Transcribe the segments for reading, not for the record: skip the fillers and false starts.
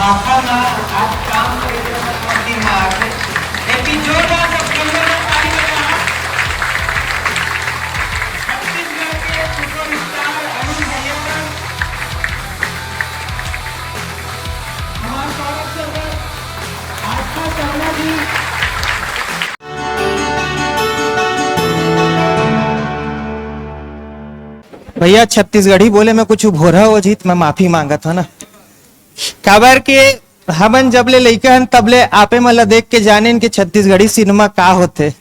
वाखाना आज काम करेगा मंत्री महाराज लेकिन जोरदार सब कमरे में ताली बजाना। छत्तीसगढ़ के सुपरस्टार अरुण भैया का हमारे स्वागत सर आस्था शर्मा जी। भैया छत्तीसगढ़ी बोले मैं कुछ भोरा हो जीत मैं माफी मांगा था ना। काबर के हमन जब ले लइका हन तब ले आपे मन ला देख के जाने कि छत्तीसगढ़ी सिनेमा का होते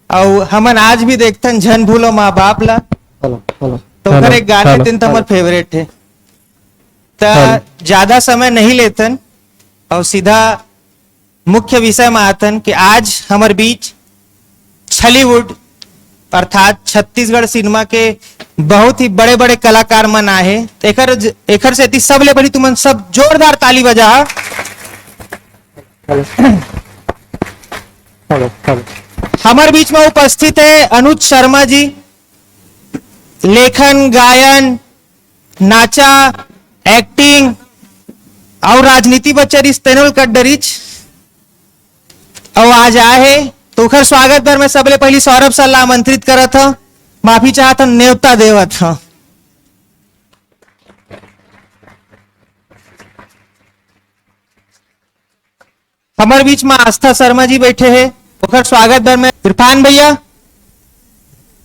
और हमन आज भी देखथन झन भूलो माँ बाप ला। तो ओकर एक गाने तीन तो हमार फेवरेट है। तो ज्यादा समय नहीं लेतन और सीधा मुख्य विषय में आतन कि आज हमार बीच छलीवुड अर्थात छत्तीसगढ़ सिनेमा के बहुत ही बड़े बड़े कलाकार मन आए। एकर से सब ले बड़ी तुमन सब जोरदार ताली बजा। हमारे बीच में उपस्थित है अनुज शर्मा जी। लेखन गायन नाचा एक्टिंग और राजनीति बच्चरिस तेनोल कड्डरिच और आज आए है तो उखर स्वागत बर मैं सबले पहली सौरभ सर ला आमंत्रित करत हूं। माफी चाहत हूं न्योता देवत हूं। हमारे बीच में आस्था शर्मा जी बैठे हैं उखर स्वागत बर मैं इरफान भैया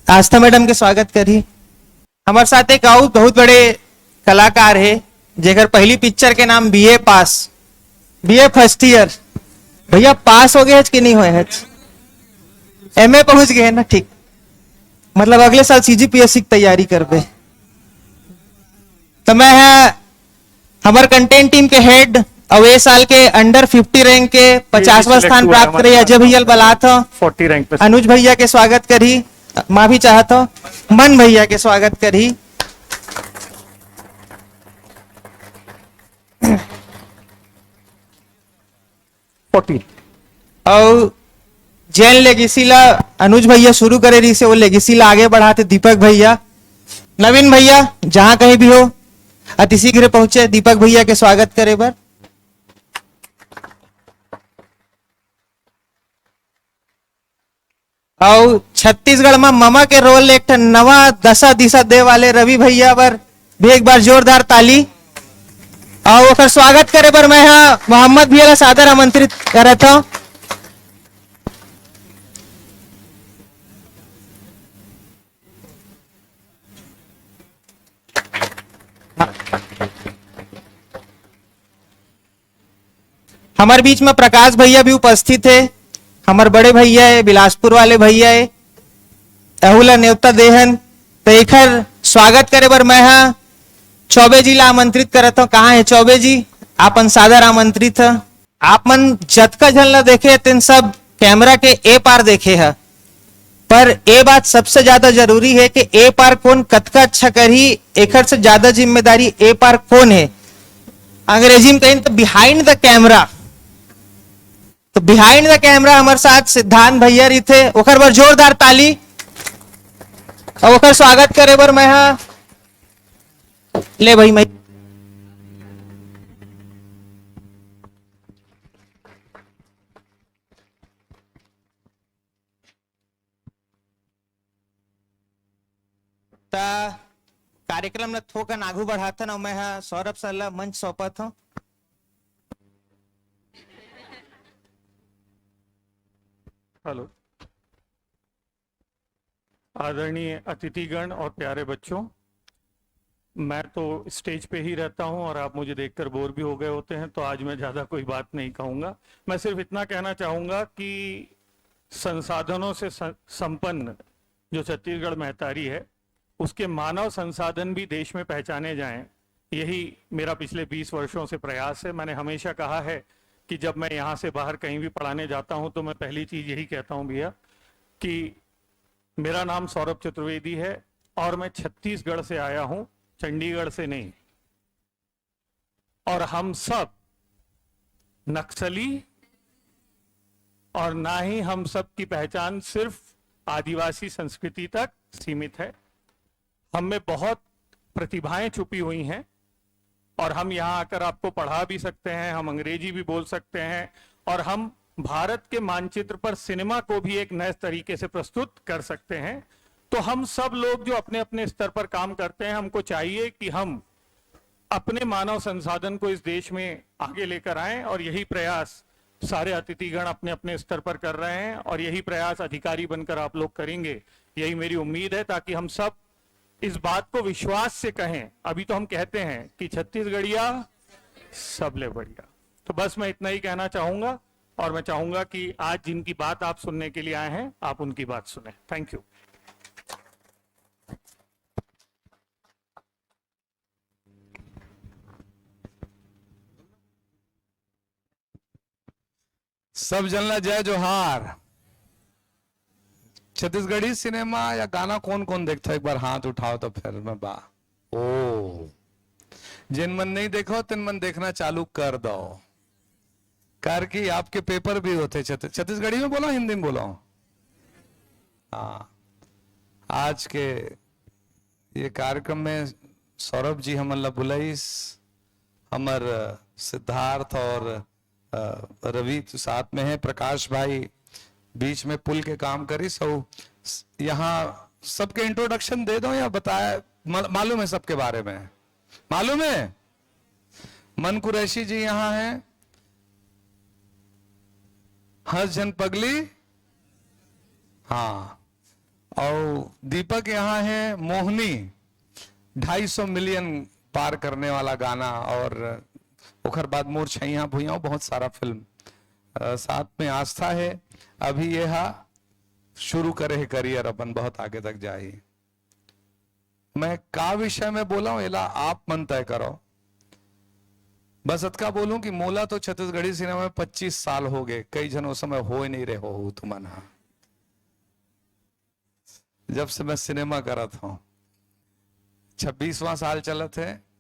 आस्था मैडम के स्वागत करी। हमारे साथ एक और बहुत बड़े कलाकार है जेकर पहली पिक्चर के नाम बीए पास बीए फर्स्ट ईयर। भैया पास हो गए कि नहीं हुए हैं? एमए पहुंच गए ना। ठीक मतलब अगले साल सीजीपीएससी की तैयारी कर बे। तो मैं हमारे कंटेंट टीम के हेड और ये साल के अंडर 50 रैंक के 50वां स्थान प्राप्त करे अजय भैया बलात 40 रैंक पे अनुज भैया के स्वागत करी। माफी चाहता हूं मन भैया के स्वागत करी। और जैन लेगेसी ला अनुज भैया शुरू करे रही से वो लेगेसी ला आगे बढ़ाते दीपक भैया नवीन भैया जहां कहीं भी हो अति शीघ्र पहुंचे दीपक भैया के स्वागत करे बर। और छत्तीसगढ़ में ममा के रोल एक नवा दशा दिशा दे वाले रवि भैया बर भी एक बार जोरदार ताली। और फिर स्वागत करे बर मैं मोहम्मद भैया ला सादर आमंत्रित करता हूं। हमारे बीच में प्रकाश भैया भी उपस्थित है। हमारे बड़े भैया है बिलासपुर वाले भैया है अहुला न्योता देहन तो एक स्वागत करे बर मैं चौबे जी ला आमंत्रित करता हूं। कहाँ है चौबे जी? आपन सादर आमंत्रित है। आप मन जतका जन ला देखे तीन सब कैमरा के ए पार देखे है पर ए बात सबसे ज्यादा जरूरी है कि ए पार कौन कतका अच्छा करी एकर से ज्यादा जिम्मेदारी ए पार कौन है। अंग्रेजी में कहें तो बिहाइंड द कैमरा। तो बिहाइंड द कैमरा हमारे साथ सिद्धांत भैया रही थे ओकर बर जोरदार ताली। और ओकर स्वागत करे बर मैं ले भाई मैं कार्यक्रम थोकन आगू बढ़ाता ना मैं सौरभ सर ला मंच सौंपत हूं। हेलो आदरणीय अतिथिगण और प्यारे बच्चों, मैं तो स्टेज पे ही रहता हूं और आप मुझे देखकर बोर भी हो गए होते हैं तो आज मैं ज़्यादा कोई बात नहीं कहूँगा। मैं सिर्फ इतना कहना चाहूँगा कि संसाधनों से संपन्न जो छत्तीसगढ़ महतारी है उसके मानव संसाधन भी देश में पहचाने जाएं, यही मेरा पिछले 20 वर्षों से प्रयास है। मैंने हमेशा कहा है कि जब मैं यहाँ से बाहर कहीं भी पढ़ाने जाता हूँ तो मैं पहली चीज़ यही कहता हूँ भैया कि मेरा नाम सौरभ चतुर्वेदी है और मैं छत्तीसगढ़ से आया हूँ, चंडीगढ़ से नहीं। और हम सब नक्सली और ना ही हम सब की पहचान सिर्फ आदिवासी संस्कृति तक सीमित है। हम में बहुत प्रतिभाएं छुपी हुई हैं और हम यहाँ आकर आपको पढ़ा भी सकते हैं, हम अंग्रेजी भी बोल सकते हैं, और हम भारत के मानचित्र पर सिनेमा को भी एक नए तरीके से प्रस्तुत कर सकते हैं। तो हम सब लोग जो अपने अपने स्तर पर काम करते हैं, हमको चाहिए कि हम अपने मानव संसाधन को इस देश में आगे लेकर आएं, और यही प्रयास सारे अतिथिगण अपने अपने स्तर पर कर रहे हैं, और यही प्रयास अधिकारी बनकर आप लोग करेंगे, यही मेरी उम्मीद है, ताकि हम सब इस बात को विश्वास से कहें। अभी तो हम कहते हैं कि छत्तीसगढ़िया सबले बढ़िया। तो बस मैं इतना ही कहना चाहूंगा, और मैं चाहूंगा कि आज जिनकी बात आप सुनने के लिए आए हैं, आप उनकी बात सुने। Thank you. सब जनला जय जोहार। छत्तीसगढ़ी सिनेमा या गाना कौन कौन देखता है? एक बार हाथ उठाओ तो फिर मैं बा ओ जिन मन नहीं देखो तिन मन देखना चालू कर दो, कर कि आपके पेपर भी होते छत्तीसगढ़ी में बोलो, हिंदी में बोलो? हाँ, आज के ये कार्यक्रम में सौरभ जी हमला बुलाइस, हमर सिद्धार्थ और रवि साथ में है, प्रकाश भाई बीच में पुल के काम करी। सो यहाँ सबके इंट्रोडक्शन दे दो या बताया? मालूम है सबके बारे में? मालूम है? मन कुरैशी जी यहाँ हैं, हंस जन पगली, हाँ, और दीपक यहाँ है, मोहनी 250 मिलियन पार करने वाला गाना, और ओखर बाद मोर छैया भुइया बहुत सारा फिल्म। साथ में आस्था है, अभी यह शुरू करे है करियर अपन, बहुत आगे तक जाए। मैं का विषय में बोला हूं एला आप मन तय करो। बस अतका बोलूं कि मोला तो छत्तीसगढ़ी सिनेमा में 25 साल हो गए, कई जन उस समय हो ही नहीं रहे हो तुमन, जब से मैं सिनेमा करा था। 26वां साल चला थे।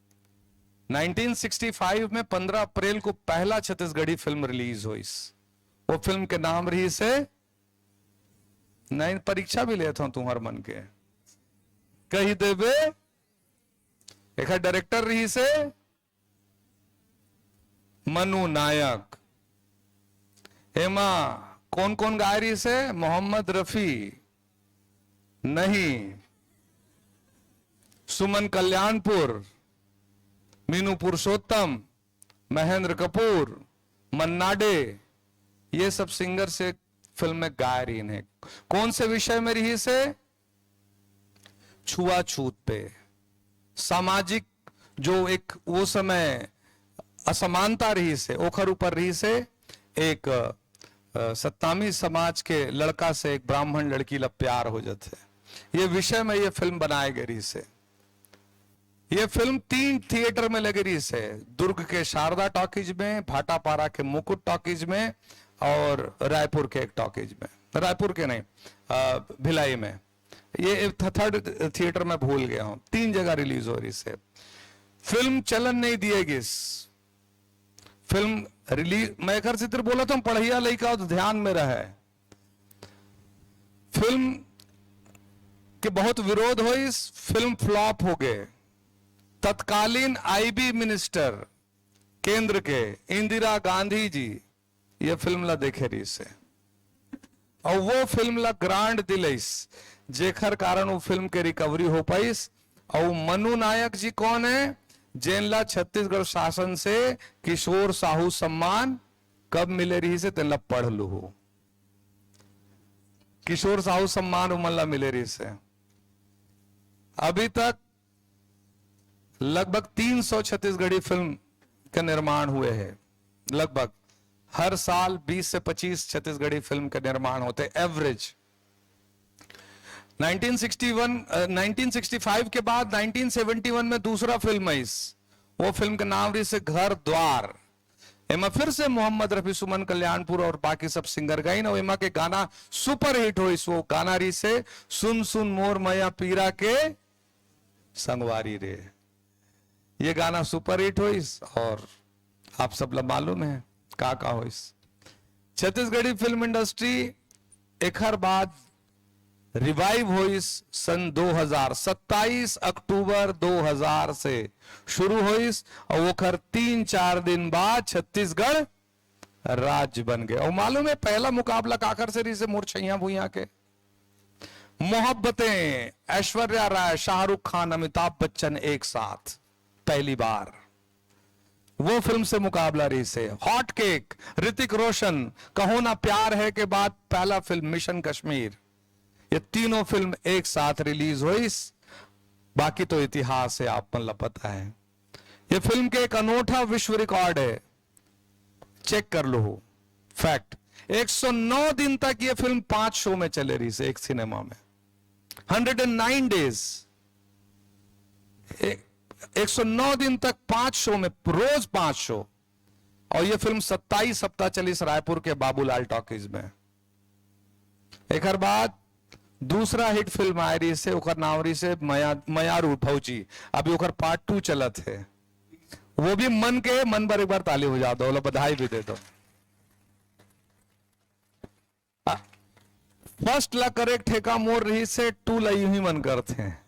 1965 में 15 अप्रैल को पहला छत्तीसगढ़ी फिल्म रिलीज हुई। वो फिल्म के नाम रही से, नहीं परीक्षा भी लेता हूं तुम्हार मन के, कही देवे। एक डायरेक्टर रही से मनु नायक, एमा कौन कौन गाय रही से? मोहम्मद रफी नहीं, सुमन कल्याणपुर, मीनू पुरुषोत्तम, महेंद्र कपूर, मन्ना डे, ये सब सिंगर से फिल्म में गा रही है। कौन से विषय में रही से? छुआछूत पे, सामाजिक जो एक वो समय असमानता रही से, ओखर ऊपर रही से। एक सत्तामी समाज के लड़का से एक ब्राह्मण लड़की ला प्यार हो जाते, ये विषय में ये फिल्म बनाई गई से। ये फिल्म 3 थिएटर में लगी रही से, दुर्ग के शारदा टॉकीज में, भाटापारा के मुकुट टॉकीज में, और रायपुर के एक टॉकीज में, रायपुर के नहीं भिलाई में। ये थर्ड थिएटर में भूल गया हूं, 3 जगह रिलीज हो रही से। फिल्म चलन नहीं दिएगी। फिल्म रिलीज, मैं घर से तेरे बोला था पढ़िया लड़का तो ध्यान में रहे। फिल्म के बहुत विरोध हो, इस फिल्म फ्लॉप हो गए। तत्कालीन आईबी मिनिस्टर केंद्र के इंदिरा गांधी जी ये फिल्म ला देखे रही से, और वो फिल्म ला ग्रांट दिलैस, जेखर कारण वो फिल्म के रिकवरी हो पाइस। और मनु नायक जी कौन है? जेनला छत्तीसगढ़ शासन से किशोर साहू सम्मान कब मिले रही से? तेनला पढ़ लू हो, किशोर साहू सम्मान उमन मिले रही से। अभी तक लगभग 300 छत्तीसगढ़ी फिल्म का निर्माण हुए हैं। लगभग हर साल 20 से 25 छत्तीसगढ़ी फिल्म का निर्माण होते एवरेज। 1965 के बाद 1971 में दूसरा फिल्म आई, वो फिल्म का नाम रही से घर द्वार। एमा फिर से मोहम्मद रफी, सुमन कल्याणपुर और बाकी सब सिंगर गई ना। एमा के गाना सुपर हिट हुई। वो गाना रही से सुन सुन मोर मैया पीरा के संगवारी रे। ये गाना सुपर हिट हुई, और आप सब लोग मालूम है का हुई। छत्तीसगढ़ी फिल्म इंडस्ट्री एक हर बाद रिवाइव हुई सन 2000, 27 अक्टूबर 2000 से शुरू हुई और वो खर 3-4 दिन बाद छत्तीसगढ़ राज्य बन गए। और मालूम है पहला मुकाबला काकर से रही से मूर्छइया भुइया के मोहब्बतें, ऐश्वर्या राय, शाहरुख खान, अमिताभ बच्चन एक साथ पहली बार वो फिल्म से मुकाबला रही से। हॉट केक, ऋतिक रोशन, कहो ना प्यार है के बाद पहला फिल्म मिशन कश्मीर, ये तीनों फिल्म एक साथ रिलीज हुई। बाकी तो इतिहास है, आप मतलब पता है। ये फिल्म के एक अनूठा विश्व रिकॉर्ड है, चेक कर लो फैक्ट। 109 दिन तक ये फिल्म 5 शो में चले रही से, एक सिनेमा में 109 डेज, 109 दिन तक 5 शो में, रोज 5 शो। और ये फिल्म 27 सप्ताह चली रायपुर के बाबूलाल टॉकीज में। एक बाद दूसरा हिट फिल्म आ रही से ओकर नावरी से मयारू फौजी, अभी ओकर पार्ट 2 चलत है। वो भी मन के मन पर एक बार ताली हो जा दो, बधाई भी दे दो। फर्स्ट ला करेक्ट ठेका मोर रही से 2 ला यूं ही मन करते हैं।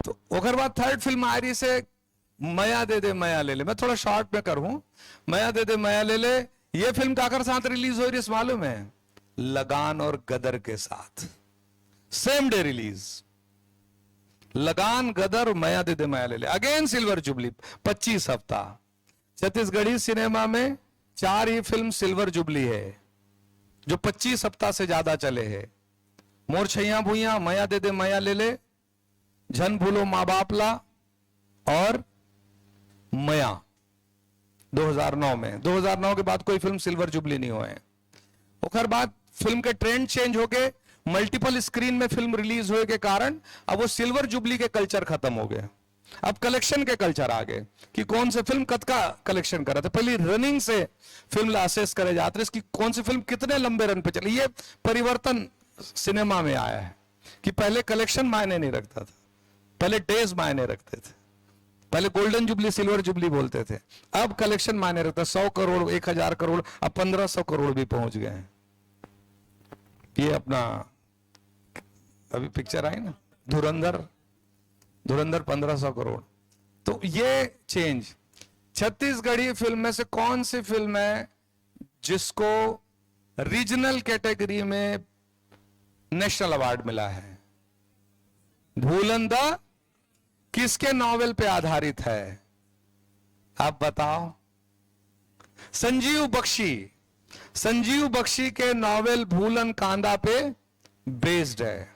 तो ओकर बाद थर्ड फिल्म आ रही से मया दे दे मया ले ले। मैं थोड़ा शॉर्ट में करूं, मया दे दे मया ले ले। ये फिल्म काकर साथ रिलीज हो रही है मालूम है? लगान और गदर के साथ सेम डे रिलीज। लगान, गदर, मया दे दे मया ले ले। अगेन सिल्वर जुबली 25 हफ्ता। छत्तीसगढ़ी सिनेमा में 4 ही फिल्म सिल्वर जुबली है जो 25 हफ्ता से ज्यादा चले हैं। मोर छैया भुइया, मया दे दे मया ले ले, झन भूलो माँ बाप ला और मया 2009 में। 2009 के बाद कोई फिल्म सिल्वर जुबली नहीं हुए। उसके बाद फिल्म के ट्रेंड चेंज हो गए, मल्टीपल स्क्रीन में फिल्म रिलीज हुए के कारण अब वो सिल्वर जुबली के कल्चर खत्म हो गए। अब कलेक्शन के कल्चर आ गए कि कौन से फिल्म कद का कलेक्शन कर रहा था। पहले रनिंग से फिल्म असेस करे जाते इसकी कौन सी फिल्म कितने लंबे रन पे चली। ये परिवर्तन सिनेमा में आया है कि पहले कलेक्शन मायने नहीं रखता था, पहले डेज मायने रखते थे। पहले गोल्डन जुबली, सिल्वर जुबली बोलते थे, अब कलेक्शन मायने रखता। 100 करोड़, 1000 करोड़, अब 1500 करोड़ भी पहुंच गए हैं। ये अपना अभी पिक्चर आई ना धुरंधर, 1500 करोड़। तो ये चेंज। छत्तीसगढ़ी फिल्म में से कौन सी फिल्म है जिसको रीजनल कैटेगरी में नेशनल अवार्ड मिला है? भूलंदा किसके नॉवेल पे आधारित है आप बताओ? संजीव बख्शी, संजीव बख्शी के नॉवेल भूलन कांदा पे बेस्ड है।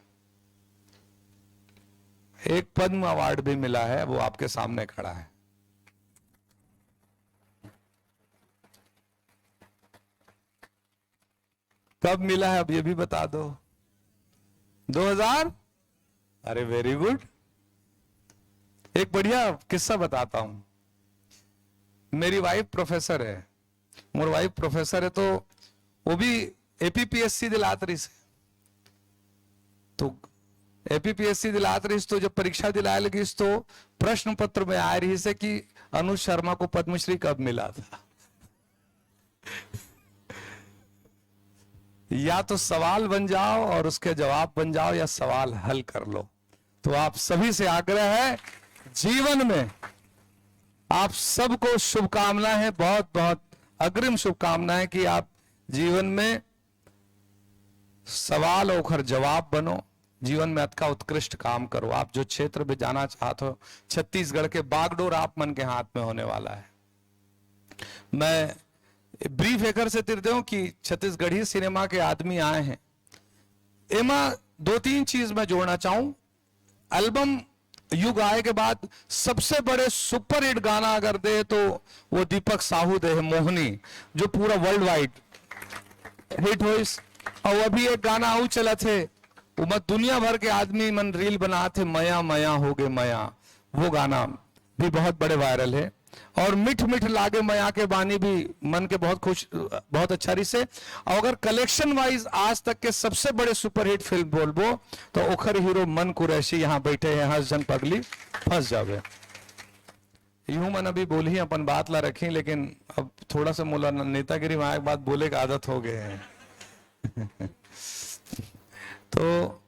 एक पद्म अवार्ड भी मिला है, वो आपके सामने खड़ा है। कब मिला है अब ये भी बता दो। 2000? अरे वेरी गुड। एक बढ़िया किस्सा बताता हूं। मेरी वाइफ प्रोफेसर है, मोर वाइफ प्रोफेसर है, तो वो भी एपीपीएससी दिलात रही से। तो एपीपीएससी दिलात रही तो जब परीक्षा दिलाए लगी तो प्रश्न पत्र में आ रही से कि अनुज शर्मा को पद्मश्री कब मिला था। या तो सवाल बन जाओ और उसके जवाब बन जाओ, या सवाल हल कर लो। तो आप सभी से आग्रह है, जीवन में आप सबको शुभकामनाएं, बहुत बहुत अग्रिम शुभकामनाएं कि आप जीवन में सवाल और जवाब बनो, जीवन में अtka उत्कृष्ट काम करो। आप जो क्षेत्र में जाना चाहते हो, छत्तीसगढ़ के बागडोर आप मन के हाथ में होने वाला है। मैं ब्रीफ एकर से तिरते हूं कि छत्तीसगढ़ी सिनेमा के आदमी आए हैं। एमा 2-3 चीज मैं जोड़ना चाहूं। एल्बम युग आए के बाद सबसे बड़े सुपर हिट गाना अगर दे तो वो दीपक साहू दे है, मोहनी, जो पूरा वर्ल्ड वाइड हिट हुई। और अभी एक गाना आऊ चला थे, वो मत दुनिया भर के आदमी मन रील बना थे, मया मया हो गए मया। वो गाना भी बहुत बड़े वायरल है। और मिठ मिठ लागे मया के बानी भी मन के बहुत खुश, बहुत अच्छा रही से। और अगर कलेक्शन वाइज आज तक के सबसे बड़े सुपरहिट फिल्म बोलबो तो ओखर हीरो मन कुरैशी यहाँ बैठे हैं, हंस जन पगली फंस जावे। यूं मन अभी बोली अपन बात ला रखी, लेकिन अब थोड़ा सा मोला नेतागिरी में एक बात बोले का आदत हो गए हैं। तो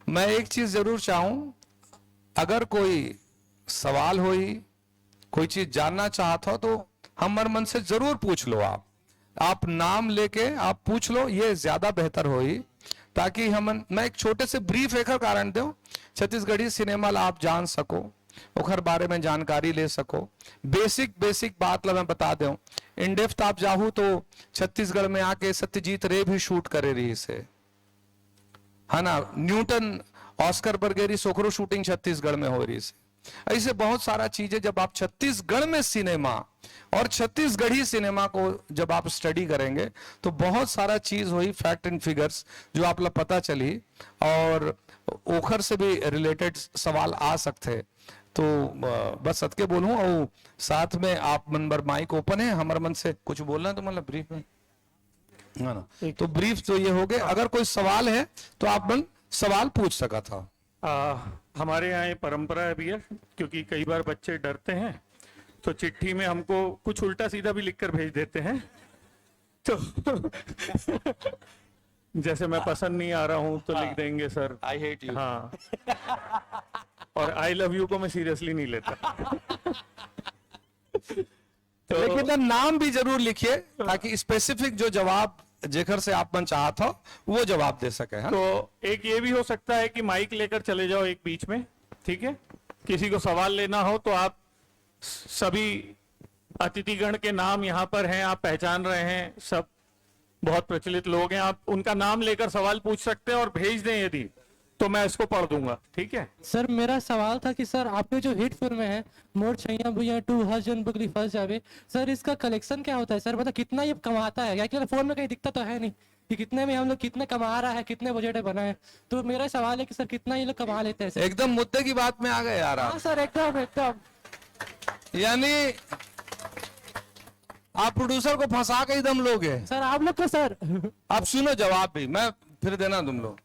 मैं एक चीज जरूर चाहूं, अगर कोई सवाल होई, कोई चीज जानना चाहता हो तो हमर मन से जरूर पूछ लो। आप नाम लेके आप पूछ लो, ये ज्यादा बेहतर होई, ताकि मैं एक छोटे से ब्रीफ एक कारण दूं, छत्तीसगढ़ी सिनेमा ला आप जान सको, ओखर बारे में जानकारी ले सको। बेसिक बात ला मैं बता दूं, इन डेप्थ आप जाहू तो छत्तीसगढ़ में आके सत्यजीत रे भी शूट करे रही से, है ना। न्यूटन, ऑस्कर बर्गेरी, सोखरो शूटिंग छत्तीसगढ़ में हो रही से। ऐसे बहुत सारा चीजें, जब आप छत्तीसगढ़ में सिनेमा और छत्तीसगढ़ी सिनेमा को जब आप स्टडी करेंगे तो बहुत सारा चीज हुई, फैक्ट एंड फिगर्स जो आप लोग पता चली, और ओखर से भी रिलेटेड सवाल आ सकते। तो बस सत्य बोलूं, और साथ में आप मन बर माइक ओपन है, हमारे मन से कुछ बोलना है तो मतलब ब्रीफ में, है ना। तो ब्रीफ तो ये हो गए, अगर कोई सवाल है तो आप मन सवाल पूछ सका था। हमारे यहाँ ये परंपरा है भैया, क्योंकि कई बार बच्चे डरते हैं तो चिट्ठी में हमको कुछ उल्टा सीधा भी लिखकर भेज देते हैं। तो जैसे मैं पसंद नहीं आ रहा हूं तो लिख देंगे सर आई हेट यू। हाँ, और आई लव यू को मैं सीरियसली नहीं लेता। तो लेकिन ना नाम भी जरूर लिखिए, ताकि स्पेसिफिक जो जवाब जेकर से आप मन चाहत हो वो जवाब दे सके, है? तो एक ये भी हो सकता है कि माइक लेकर चले जाओ एक बीच में, ठीक है। किसी को सवाल लेना हो तो आप सभी अतिथिगण के नाम यहाँ पर हैं, आप पहचान रहे हैं, सब बहुत प्रचलित लोग हैं, आप उनका नाम लेकर सवाल पूछ सकते हैं और भेज दें यदि, तो मैं इसको पढ़ दूंगा, ठीक है। सर मेरा सवाल था कि सर आपके जो हिट फिल्म है मोर छैया भुइयां 2, हर जन बगली फंस जावे, सर इसका कलेक्शन क्या होता है सर, मतलब कितना ये कमाता है? क्या फोन में कहीं दिखता तो है नहीं कि कितने में हम लोग कितने कमा रहा है, कितने बजट बना है। तो मेरा सवाल है कि सर कितना ये लोग कमा लेते हैं सर? एकदम मुद्दे की बात में आ गए यार आप। हाँ सर, एकदम। यानी आप प्रोड्यूसर को फंसा के एकदम लोगे सर आप लोग को सर आप सुनो जवाब भी, मैं फिर देना तुम लोग।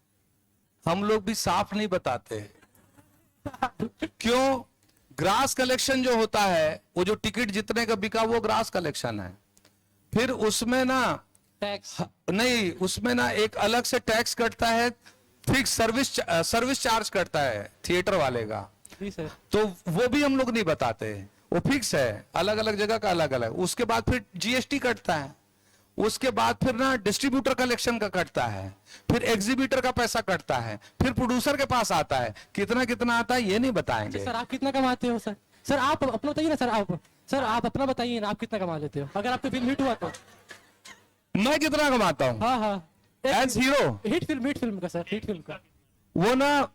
हम लोग भी साफ नहीं बताते क्यों? ग्रास कलेक्शन जो होता है, वो जो टिकट जितने का बिका वो ग्रास कलेक्शन है। फिर उसमें ना टैक्स नहीं, उसमें ना एक अलग से टैक्स कटता है, फिक्स सर्विस चार्ज कटता है थिएटर वाले का। जी सर। तो वो भी हम लोग नहीं बताते, वो फिक्स है, अलग अलग जगह का अलग अलग। उसके बाद फिर जीएसटी कटता है, उसके बाद फिर ना डिस्ट्रीब्यूटर कलेक्शन का कटता है, फिर एग्जीबिटर का पैसा कटता है, फिर प्रोड्यूसर के पास आता है, कितना कितना आता है ये नहीं बताएंगे। सर आप कितना कमाते हो सर? सर आप अपना बताइए ना सर आप अपना बताइए ना, आप कितना कमा लेते हो अगर आपकी फिल्म हिट हुआ तो? मैं कितना कमाता हूँ हाँ एज हीरो? हिट फिल्म का सर, हिट फिल्म का। वो ना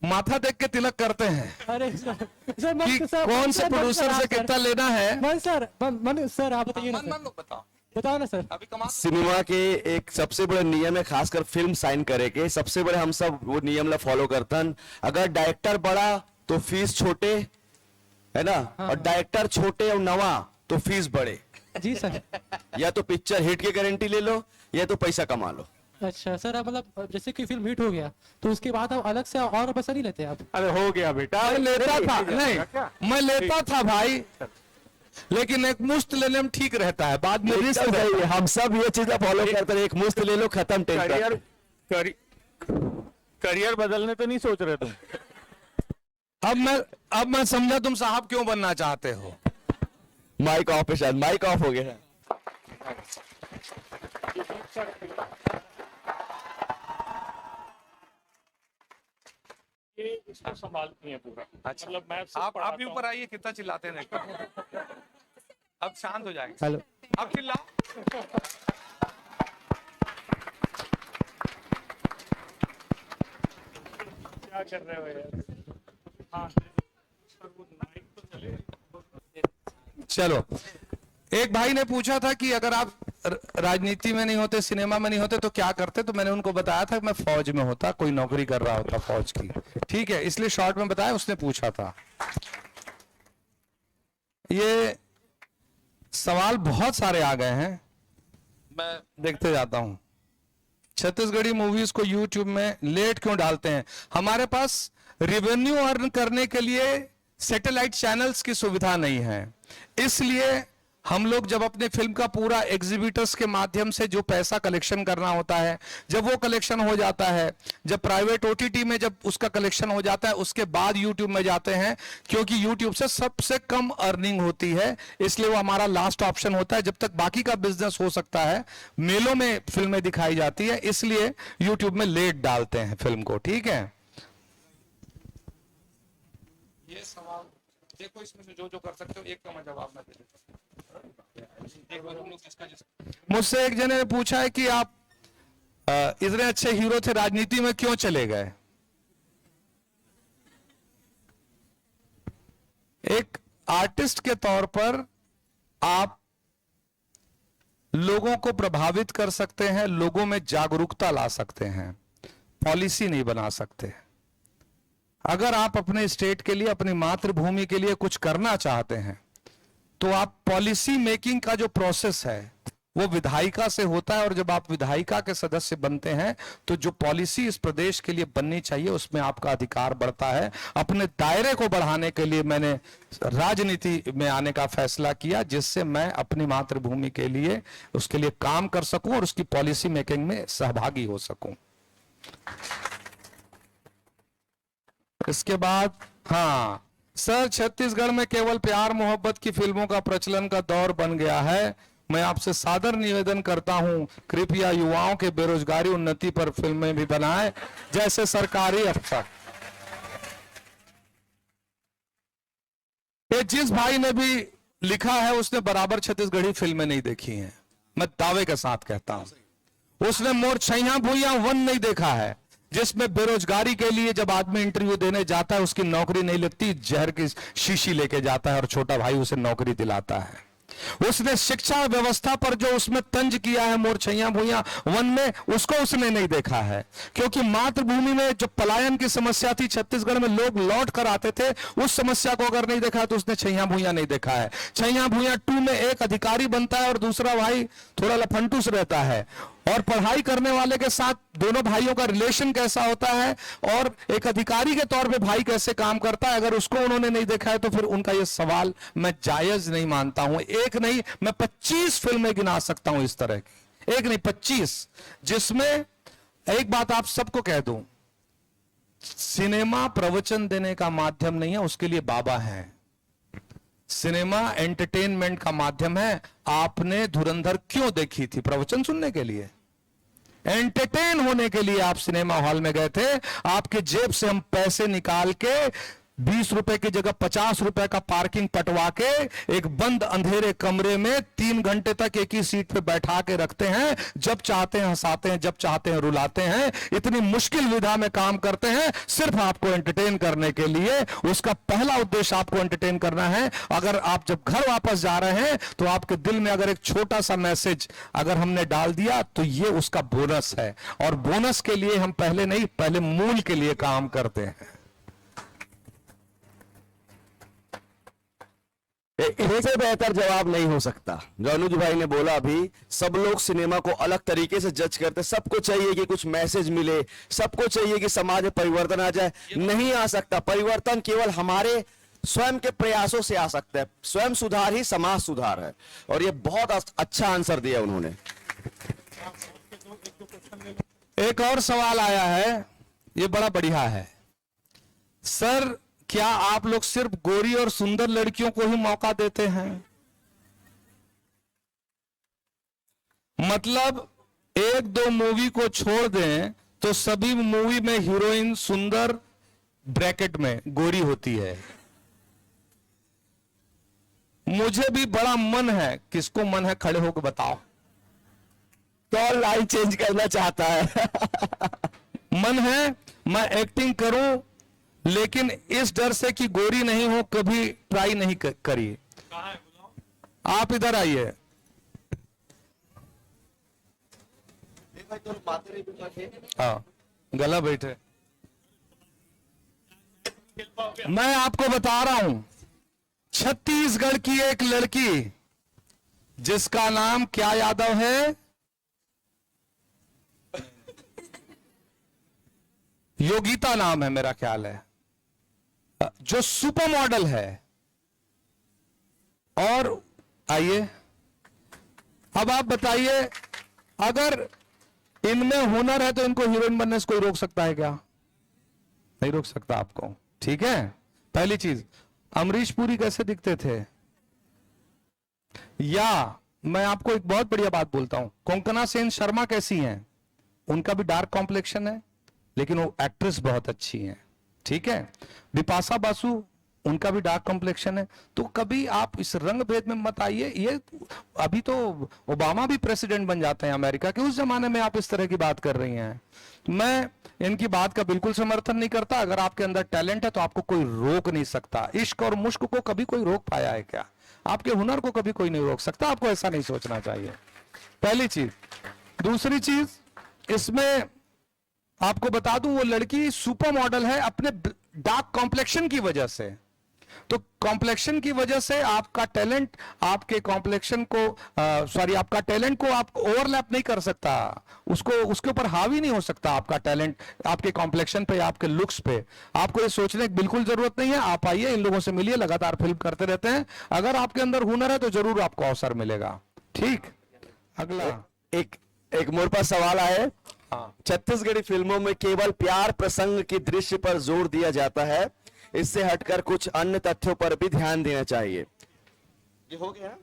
माथा देख के तिलक करते हैं अरे सर कि कौन से प्रोड्यूसर से कितना लेना है। मन सर आप बताइए ना सर, बताओ ना सर। सिनेमा के एक सबसे बड़े नियम है, खासकर फिल्म साइन करे के सबसे बड़े हम सब वो नियम ला फॉलो करतन। अगर डायरेक्टर बड़ा तो फीस छोटे, है ना, और डायरेक्टर छोटे और नवा तो फीस बड़े। जी सर। या तो पिक्चर हिट की गारंटी ले लो या तो पैसा कमा लो। अच्छा सर, मतलब जैसे कि फिल्म हिट हो गया तो उसके बाद आप अलग से और पैसा नहीं लेते आप? अरे हो गया बेटा, मैं लेता था, नहीं मैं लेता था भाई, लेकिन एक मुश्त लेने में ठीक रहता है, बाद में रिस्क रहता है। हम सब ये चीज फॉलो करते हैं, एक मुश्त ले लो, खत्म टेंशन। करियर बदलने तो नहीं सोच रहे तुम? अब मैं समझा तुम साहब क्यों बनना चाहते हो। माइक ऑफ है, शायद माइक ऑफ हो गया है। ये इसको संभालती है पूरा। अच्छा, मतलब मैं आप भी ऊपर आइए, कितना चिल्लाते हैं देखो। अब शांत हो जाएगा। हेलो, अब चिल्लाओ। क्या कर रहे हो यार? हाँ सर, वो माइक तो चले। चलो, एक भाई ने पूछा था कि अगर आप राजनीति में नहीं होते, सिनेमा में नहीं होते तो क्या करते, तो मैंने उनको बताया था कि मैं फौज में होता, कोई नौकरी कर रहा होता फौज की। ठीक है, इसलिए शॉर्ट में बताया। उसने पूछा था, ये सवाल बहुत सारे आ गए हैं, मैं देखते जाता हूं। छत्तीसगढ़ी मूवीज को यूट्यूब में लेट क्यों डालते हैं? हमारे पास रेवेन्यू अर्न करने के लिए सैटेलाइट चैनल्स की सुविधा नहीं है, इसलिए हम लोग जब अपने फिल्म का पूरा एग्जीबिटर्स के माध्यम से जो पैसा कलेक्शन करना होता है, जब वो कलेक्शन हो जाता है, जब प्राइवेट ओटीटी में जब उसका कलेक्शन हो जाता है, उसके बाद यूट्यूब में जाते हैं, क्योंकि यूट्यूब से सबसे कम अर्निंग होती है, इसलिए वो हमारा लास्ट ऑप्शन होता है। जब तक बाकी का बिजनेस हो सकता है, मेलों में फिल्में दिखाई जाती है, इसलिए यूट्यूब में लेट डालते हैं फिल्म को। ठीक है, ये सवाल देखो, इसमें से जो जो कर सकते हो एक का मैं जवाब मैं दे देता हूं। एक बार हम लोग मुझसे एक जने ने पूछा है कि आप इतने अच्छे हीरो थे, राजनीति में क्यों चले गए? एक आर्टिस्ट के तौर पर आप लोगों को प्रभावित कर सकते हैं, लोगों में जागरूकता ला सकते हैं, पॉलिसी नहीं बना सकते। अगर आप अपने स्टेट के लिए, अपनी मातृभूमि के लिए कुछ करना चाहते हैं, तो आप पॉलिसी मेकिंग का जो प्रोसेस है वो विधायिका से होता है, और जब आप विधायिका के सदस्य बनते हैं तो जो पॉलिसी इस प्रदेश के लिए बननी चाहिए उसमें आपका अधिकार बढ़ता है। अपने दायरे को बढ़ाने के लिए मैंने राजनीति में आने का फैसला किया, जिससे मैं अपनी मातृभूमि के लिए, उसके लिए काम कर सकूं और उसकी पॉलिसी मेकिंग में सहभागी हो सकूं। इसके बाद, हाँ सर, छत्तीसगढ़ में केवल प्यार मोहब्बत की फिल्मों का प्रचलन का दौर बन गया है। मैं आपसे सादर निवेदन करता हूं, कृपया युवाओं के बेरोजगारी उन्नति पर फिल्में भी बनाएं, जैसे सरकारी अफसर। ये जिस भाई ने भी लिखा है उसने बराबर छत्तीसगढ़ी फिल्में नहीं देखी हैं, मैं दावे के साथ कहता हूं। उसने मोर छैया भुइया 1 नहीं देखा है, जिसमें बेरोजगारी के लिए जब आदमी इंटरव्यू देने जाता है उसकी नौकरी नहीं लगती, जहर की शीशी लेके जाता है और छोटा भाई उसे नौकरी दिलाता है। उसने शिक्षा व्यवस्था पर जो उसमें तंज किया है मोर छैया भुइया 1 में, उसको उसने नहीं देखा है, क्योंकि मातृभूमि में जो पलायन की समस्या थी, छत्तीसगढ़ में लोग लौट कर आते थे, उस समस्या को अगर नहीं देखा तो उसने छैया भुइया नहीं देखा है। छैया भुइया 2 में एक अधिकारी बनता है और दूसरा भाई थोड़ा लफंटूस रहता है, और पढ़ाई करने वाले के साथ दोनों भाइयों का रिलेशन कैसा होता है और एक अधिकारी के तौर पे भाई कैसे काम करता है, अगर उसको उन्होंने नहीं देखा है तो फिर उनका ये सवाल मैं जायज नहीं मानता हूं। एक नहीं, मैं 25 फिल्में गिना सकता हूं इस तरह की, एक नहीं 25, जिसमें एक बात आप सबको कह दूं, सिनेमा प्रवचन देने का माध्यम नहीं है, उसके लिए बाबा हैं। सिनेमा एंटरटेनमेंट का माध्यम है। आपने धुरंधर क्यों देखी थी? प्रवचन सुनने के लिए, एंटरटेन होने के लिए आप सिनेमा हॉल में गए थे। आपके जेब से हम पैसे निकाल के 20 रुपए की जगह 50 रुपए का पार्किंग पटवा के एक बंद अंधेरे कमरे में 3 घंटे तक एक ही सीट पे बैठा के रखते हैं। जब चाहते हैं हंसाते हैं, जब चाहते हैं रुलाते हैं। इतनी मुश्किल विधा में काम करते हैं सिर्फ आपको एंटरटेन करने के लिए। उसका पहला उद्देश्य आपको एंटरटेन करना है। अगर आप जब घर वापस जा रहे हैं तो आपके दिल में अगर एक छोटा सा मैसेज अगर हमने डाल दिया तो ये उसका बोनस है। और बोनस के लिए हम पहले नहीं, पहले मूल के लिए काम करते हैं। इससे बेहतर जवाब नहीं हो सकता। जो अनुज भाई ने बोला अभी, सब लोग सिनेमा को अलग तरीके से जज करते। सबको चाहिए कि कुछ मैसेज मिले, सबको चाहिए कि समाज में परिवर्तन आ जाए। नहीं आ सकता। परिवर्तन केवल हमारे स्वयं के प्रयासों से आ सकता है। स्वयं सुधार ही समाज सुधार है। और ये बहुत अच्छा आंसर दिया उन्होंने। एक और सवाल आया है, ये बड़ा बढ़िया है। सर, क्या आप लोग सिर्फ गोरी और सुंदर लड़कियों को ही मौका देते हैं? मतलब 1-2 मूवी को छोड़ दें तो सभी मूवी में हीरोइन सुंदर ब्रैकेट में गोरी होती है। मुझे भी बड़ा मन है। किसको मन है? खड़े होकर बताओ। तो लाइन चेंज करना चाहता है। मन है मैं एक्टिंग करूं, लेकिन इस डर से कि गोरी नहीं हो कभी ट्राई नहीं करिए। आप इधर आइए। हाँ, गला बैठे। मैं आपको बता रहा हूं, छत्तीसगढ़ की एक लड़की जिसका नाम क्या यादव है, योगिता नाम है मेरा ख्याल है, जो सुपर मॉडल है। और आइए अब आप बताइए, अगर इनमें हुनर है तो इनको हीरोइन बनने से कोई रोक सकता है क्या? नहीं रोक सकता आपको, ठीक है। पहली चीज, अमरीश पुरी कैसे दिखते थे? या मैं आपको एक बहुत बढ़िया बात बोलता हूं, कोंकणा सेन शर्मा कैसी हैं? उनका भी डार्क कॉम्प्लेक्शन है, लेकिन वो एक्ट्रेस बहुत अच्छी हैं, ठीक है। बिपाशा बासु, उनका भी डार्क कॉम्प्लेक्शन है। तो कभी आप इस रंग भेद में मत आइए। ये अभी तो ओबामा भी प्रेसिडेंट बन जाते हैं अमेरिका के, उस जमाने में आप इस तरह की बात कर रही हैं। मैं इनकी बात का बिल्कुल समर्थन नहीं करता। अगर आपके अंदर टैलेंट है तो आपको कोई रोक नहीं सकता। इश्क और मुश्क को कभी कोई रोक पाया है क्या? आपके हुनर को कभी कोई नहीं रोक सकता। आपको ऐसा नहीं सोचना चाहिए, पहली चीज। दूसरी चीज, इसमें आपको बता दूं, वो लड़की सुपर मॉडल है अपने डार्क कॉम्प्लेक्शन की वजह से। तो कॉम्प्लेक्शन की वजह से आपका टैलेंट आपके कॉम्प्लेक्शन को आपका टैलेंट को आप ओवरलैप नहीं कर सकता, उसको उसके ऊपर हावी नहीं हो सकता आपका टैलेंट आपके कॉम्प्लेक्शन पे, आपके लुक्स पे। आपको ये सोचने की बिल्कुल जरूरत नहीं है। आप आइए, इन लोगों से मिलिए, लगातार फिल्म करते रहते हैं। अगर आपके अंदर हुनर है तो जरूर आपको अवसर मिलेगा, ठीक। अगला एक मोर पास सवाल आए। छत्तीसगढ़ी फिल्मों में केवल प्यार प्रसंग की दृश्य पर जोर दिया जाता है, इससे हटकर कुछ अन्य तथ्यों पर भी ध्यान देना चाहिए। ये हो गया ना?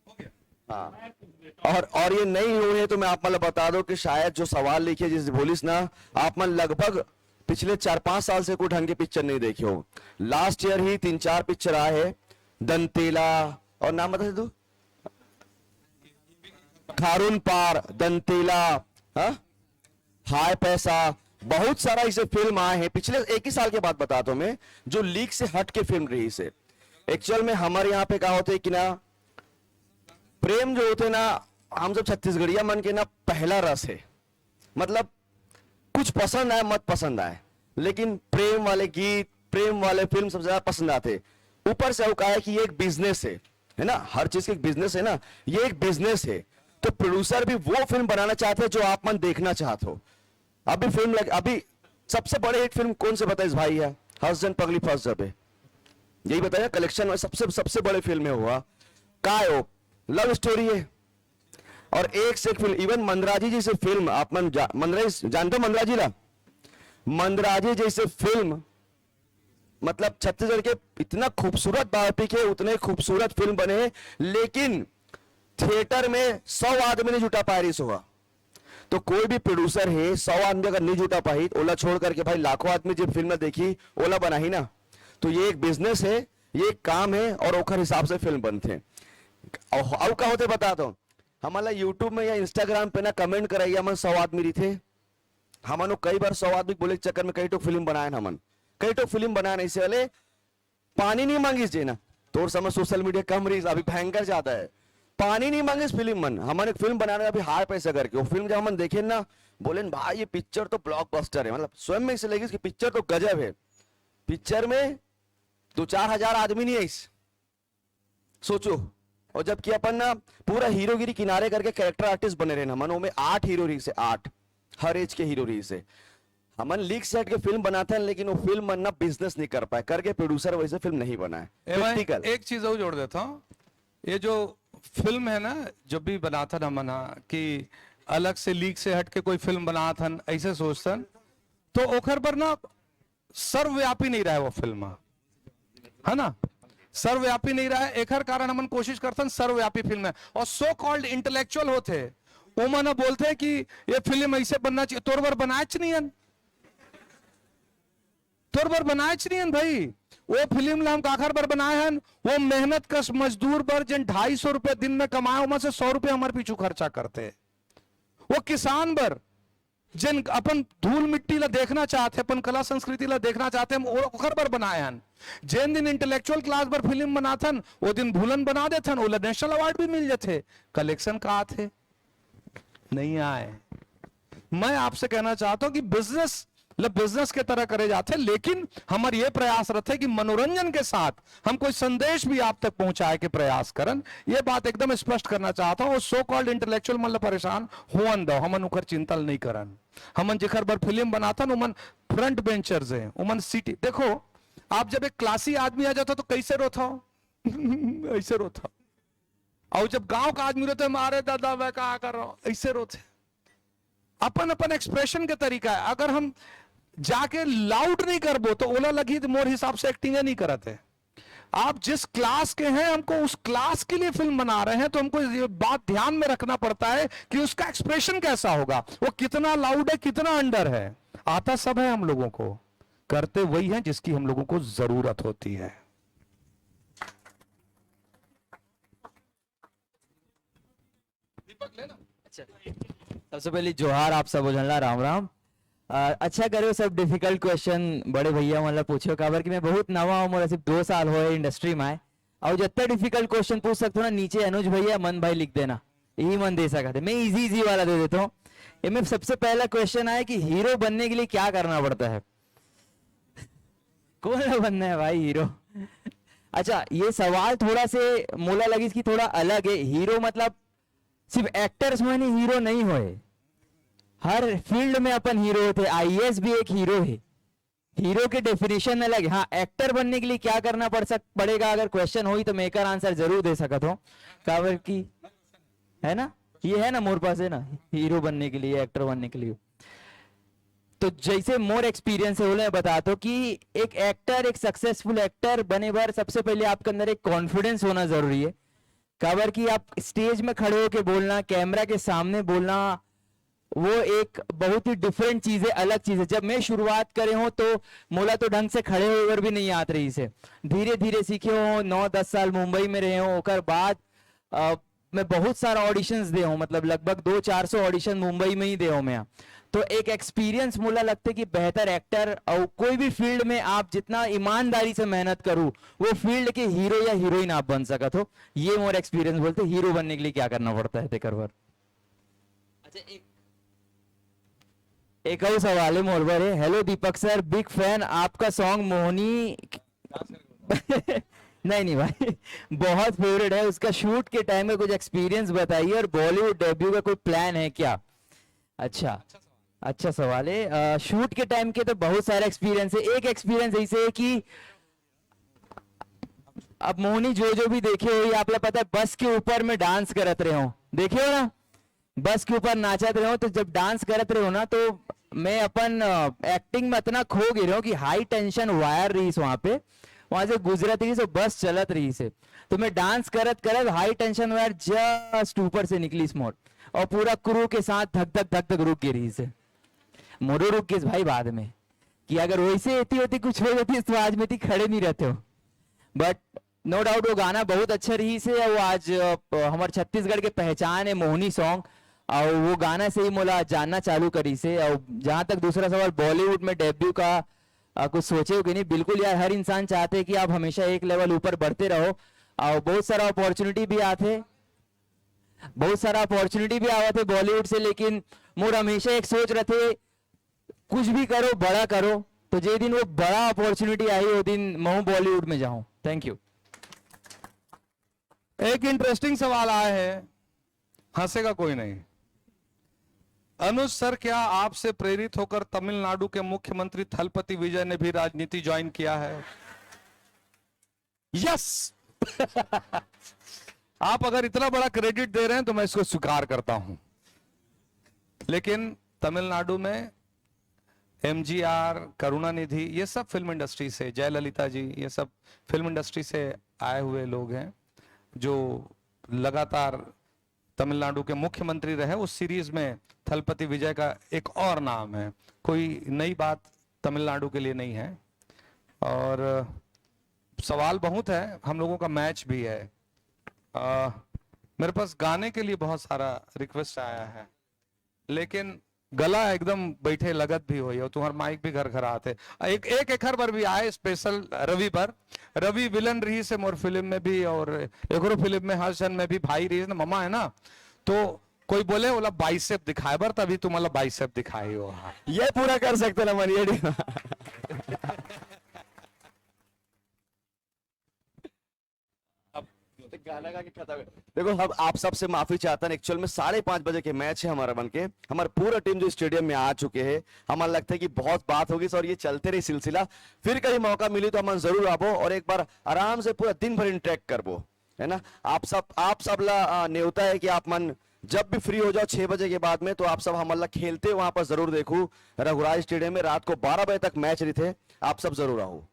हो गया। हाँ, और ये नहीं हुई है तो मैं आप मतलब बता दो कि शायद जो सवाल लिखे जिस बोलिस ना, आप मन लगभग पिछले 4-5 साल से कोई ढंग के पिक्चर नहीं देखे हो। लास्ट ईयर ही 3-4 पिक्चर आए हैं, दंतेला और नाम बता दो, खारून पार, दंतेला, हाय पैसा, बहुत सारा इसे फिल्म आए हैं। पिछले एक ही साल के बाद बताता हूं मैं, जो लीक से हट के फिल्म रही से। एक्चुअल में हमारे यहाँ पे क्या होते है कि ना, प्रेम जो होते ना, हम सब छत्तीसगढ़िया मन के ना पहला रस है। मतलब कुछ पसंद आए मत पसंद आए, लेकिन प्रेम वाले गीत, प्रेम वाले फिल्म सबसे ज्यादा पसंद आते। ऊपर से वो कहा है कि ये एक बिजनेस है ना, हर चीज का एक बिजनेस है ना, ये एक बिजनेस है। तो प्रोड्यूसर भी वो फिल्म बनाना चाहते हैं जो आप मन देखना चाहते हो। अभी फिल्म अभी सबसे बड़े हिट फिल्म कौन से बताइए भाई है? हसन पगली फंस जब है, यही बताया कलेक्शन में सबसे बड़े फिल्म है हुआ का है, वो लव स्टोरी है। और एक से एक फिल्म, इवन मंदराजी जैसे फिल्म, आप मन मंदराजी जानते हो? मंदराजी ला, मंदराजी जैसे फिल्म, मतलब छत्तीसगढ़ के इतना खूबसूरत बायोपिक है, उतने खूबसूरत फिल्म बने हैं, लेकिन थिएटर में 100 आदमी नहीं जुटा पाया रही होगा। तो कोई भी प्रोड्यूसर है, 100 आदमी अगर नहीं जुटा पाई, ओला छोड़ करके भाई लाखों आदमी जब फिल्म देखी, ओला बना ही ना। तो ये एक बिजनेस है, ये एक काम है, और ओखर हिसाब से फिल्म बनते हैं। और का होते बताता हूं, हमारा यूट्यूब में या इंस्टाग्राम पे ना कमेंट कराइए, हम 100 आदमी रही थे, हम कई बार 100 आदमी बोले चक्कर में कई तो फिल्म बनाए ना, हमन कई तो फिल्म बनाए नहीं से वाले पानी नहीं मांगी जे ना, तो समझ सोशल मीडिया कम रही, अभी भयंकर ज्यादा है, पानी नहीं मांगे फिल्म मन। हमने एक फिल्म बनाने अभी हार पैसा करके, वो फिल्म जब हम देखे ना, बोले भाई ये पिक्चर तो ब्लॉकबस्टर है, मतलब स्वयं में इसे लगी कि पिक्चर तो गजब है। पिक्चर में 2-4 हजार आदमी नहीं है, सोचो। और जबकि अपन ना पूरा हीरोगिरी किनारे करके कैरेक्टर आर्टिस्ट बने रहे, हमन में 8 हीरो रही से, 8 हर एज के हीरो रही से। हमन लीक सेट के फिल्म बनाते हैं, लेकिन वो फिल्म मन ना बिजनेस नहीं कर पाए, करके प्रोड्यूसर वैसे फिल्म नहीं बनाए। एक चीज और जोड़ देता हूं, ये जो फिल्म है ना, जब भी बनाता ना मना कि अलग से लीक से हट के कोई फिल्म बनाता ऐसे सोचता, तो ओखर पर ना सर्वव्यापी नहीं रहा है वो फिल्म, है ना, सर्वव्यापी नहीं रहा है। एकर कारण हम कोशिश करते सर्वव्यापी फिल्म है। और सो कॉल्ड इंटेलेक्चुअल होते वो मन बोलते कि ये फिल्म ऐसे बनना चाहिए, तोर बर बनाए नहीं, तोर बर बनाए नहीं भाई। वो फिल्म ला हम काखर बर बनाए हैं, वो मेहनत कश मजदूर बर जिन 250 रुपए दिन में कमाए, उनमें से 100 रुपए हमारे पीछू खर्चा करते। वो किसान बर जिन अपन धूल मिट्टी ला देखना चाहते, अपन कला संस्कृति ला देखना चाहते, हम ओखर बर बनाए हैं। जिन दिन इंटेलेक्चुअल क्लास पर फिल्म बनाथन, वो दिन भूलन बना देथन, वो नेशनल अवार्ड भी मिल जाते। कलेक्शन कहा थे नहीं आए। मैं आपसे कहना चाहता हूं कि बिजनेस के तरह करे जाते, लेकिन हमारे ये प्रयास रहते हैं कि मनोरंजन के साथ हम कोई संदेश भी आप तक पहुंचाए के प्रयास करन। ये बात एकदम स्पष्ट करना चाहता हूं। सो कॉल्ड इंटेलेक्चुअल मतलब परेशान हुअन दो, हमन उखर चिंतल नहीं करन। हमन जिखर बर फिल्म बनाथन उमन फ्रंट बेंचर्स हैं, उमन सीटी। देखो आप जब एक क्लासी आदमी आ जाता तो कैसे रोता ऐसे रोता। और जब गांव का आदमी रोते मारे दादा मैं क्या कर रहा हूं, ऐसे रोते। अपन अपन एक्सप्रेशन के तरीका है। अगर हम जाके लाउड नहीं करबो तो ओला लगी तो मोर हिसाब से एक्टिंग नहीं करते। आप जिस क्लास के हैं, हमको उस क्लास के लिए फिल्म बना रहे हैं, तो हमको ये बात ध्यान में रखना पड़ता है कि उसका एक्सप्रेशन कैसा होगा, वो कितना लाउड है, कितना अंडर है। आता सब है, हम लोगों को करते वही है जिसकी हम लोगों को जरूरत होती है। सबसे पहले जोहार आप सब उजला राम राम। अच्छा करो सब डिफिकल्ट क्वेश्चन बड़े भैया मतलब पूछो काबर कि मैं बहुत नवा हूँ, मोरा सिर्फ 2 साल हो इंडस्ट्री में आए। और जितना डिफिकल्ट क्वेश्चन पूछ सकते हो ना, नीचे अनुज भैया मन भाई लिख देना, यही मन दे सकते। मैं इजी इजी वाला दे देता हूँ। ये में सबसे पहला क्वेश्चन आया कि हीरो बनने के लिए क्या करना पड़ता है। कौन बनना है भाई हीरो? अच्छा, ये सवाल थोड़ा से मोला लगी कि थोड़ा अलग है। हीरो मतलब सिर्फ एक्टर्स में नहीं, हीरो नहीं होए, हर फील्ड में अपन हीरो थे। आईएएस भी एक हीरो है। हीरो के डेफिनेशन अलग है। हाँ, एक्टर बनने के लिए क्या करना पड़ेगा, अगर क्वेश्चन हुई तो मैं एक आंसर जरूर दे सकता हूँ। काबर की है ना, ये है ना मोर पास है ना, हीरो बनने के लिए, एक्टर बनने के लिए। तो जैसे मोर एक्सपीरियंस है मैं बताता हूँ कि एक एक्टर, एक सक्सेसफुल एक्टर बने बार सबसे पहले आपके अंदर एक कॉन्फिडेंस होना जरूरी है। काबर की आप स्टेज में खड़े होके बोलना, कैमरा के सामने बोलना, वो एक बहुत ही डिफरेंट चीज है, अलग चीज है। जब मैं शुरुआत करे हूं तो मोला तो ढंग से खड़े होकर भी नहीं आत रही से, धीरे धीरे सीखे हो। 9-10 साल मुंबई में रहे हो, ओकर बाद मैं बहुत सारा ऑडिशंस दे हूं, मतलब लगभग 200-400 ऑडिशन मुंबई में ही दे हूं मैं। तो एक एक्सपीरियंस मोला लगता है कि बेहतर एक्टर और कोई भी फील्ड में आप जितना ईमानदारी से मेहनत करूं, वो फील्ड के हीरो या हीरोइन आप बन सकत हो। ये मोर एक्सपीरियंस बोलते हीरो बनने के लिए क्या करना पड़ता है तेकर। अच्छा, एक और सवाल है मोरबर है। हेलो दीपक सर, बिग फैन आपका सॉन्ग मोहनी नहीं भाई, बहुत फेवरेट है। उसका शूट के टाइम में कुछ एक्सपीरियंस बताइए, और बॉलीवुड डेब्यू का कोई प्लान है क्या? अच्छा सवाल है। शूट के टाइम के तो बहुत सारे एक्सपीरियंस है। एक एक्सपीरियंस ऐसे है कि अब मोहनी जो भी देखे हो, ये आप लोग पता है बस के ऊपर में डांस करत रहे हो, देखे हो ना, बस के ऊपर नाचत रहे हो। तो जब डांस करत रहे हो ना, तो मैं अपन एक्टिंग में इतना खो गए रहा हूँ कि हाई टेंशन वायर रही वहां पे, वहां से गुजरत रही से, बस चलत रही से। तो मैं डांस करत करत हाई टेंशन वायर जस्ट ऊपर से निकली स्मोट, और पूरा क्रू के साथ धक धक रुक गई रही से। मोरो रुक गई भाई बाद में, कि अगर वैसे होती होती कुछ हो जाती तो आज में खड़े नहीं रहते हो। बट नो डाउट वो गाना बहुत अच्छा रही से, वो आज हमारे छत्तीसगढ़ के पहचान है मोहनी सॉन्ग, और वो गाना से ही मोला जानना चालू करी से। और जहां तक दूसरा सवाल बॉलीवुड में डेब्यू का कुछ सोचे हो कि नहीं, बिल्कुल यार, हर इंसान चाहते हैं कि आप हमेशा एक लेवल ऊपर बढ़ते रहो। और बहुत सारा अपॉर्चुनिटी भी आते बॉलीवुड से, लेकिन मोर हमेशा एक सोच रहे थे कुछ भी करो बड़ा करो, तो जे दिन वो बड़ा अपॉर्चुनिटी आई वो दिन मैं बॉलीवुड में जाऊं। Thank you. एक इंटरेस्टिंग सवाल आया है, हंसेगा कोई नहीं। अनुज सर, क्या आपसे प्रेरित होकर तमिलनाडु के मुख्यमंत्री थलपति विजय ने भी राजनीति ज्वाइन किया है? यस। आप अगर इतना बड़ा क्रेडिट दे रहे हैं तो मैं इसको स्वीकार करता हूं। लेकिन तमिलनाडु में एमजीआर, करुणानिधि, ये सब फिल्म इंडस्ट्री से, जयललिता जी, ये सब फिल्म इंडस्ट्री से आए हुए लोग हैं जो लगातार तमिलनाडु के मुख्यमंत्री रहे। उस सीरीज में थलपति विजय का एक और नाम है, कोई नई बात तमिलनाडु के लिए नहीं है। और सवाल बहुत है, हम लोगों का मैच भी है। मेरे पास गाने के लिए बहुत सारा रिक्वेस्ट आया है, लेकिन गला एकदम बैठे लगत भी हुई और तुम्हारा माइक भी घर घर आते। एक एखर पर भी आए स्पेशल रवि पर। रवि विलन रही से मोर फिल्म में भी, और एक फिल्म में हर्षन में भी भाई रही ना, ममा है ना। तो कोई बोले बोला बाइसेप दिखाए बर, तभी तुम मतलब बाइसेप दिखाई हो। ये पूरा कर सकते ना मनिया। गाना गा के खत्म। देखो, हम आप सबसे माफी चाहता हूं। एक्चुअल में 5:30 बजे के मैच है हमारा बन के, हमारा पूरा टीम जो स्टेडियम में आ चुके हैं। हमारा लगता है कि बहुत बात होगी और ये चलते रही सिलसिला। फिर कहीं मौका मिली तो हम जरूर आवो और एक बार आराम से पूरा दिन भर इंटरेक्ट करबो। है ना। आप सब ला न्योता है कि आप मन जब भी फ्री हो जाओ 6 बजे के बाद में, तो आप सब हमला खेलते वहां पर जरूर देखो। रघुराज स्टेडियम में रात को 12 बजे तक मैच रही थे, आप सब जरूर आओ।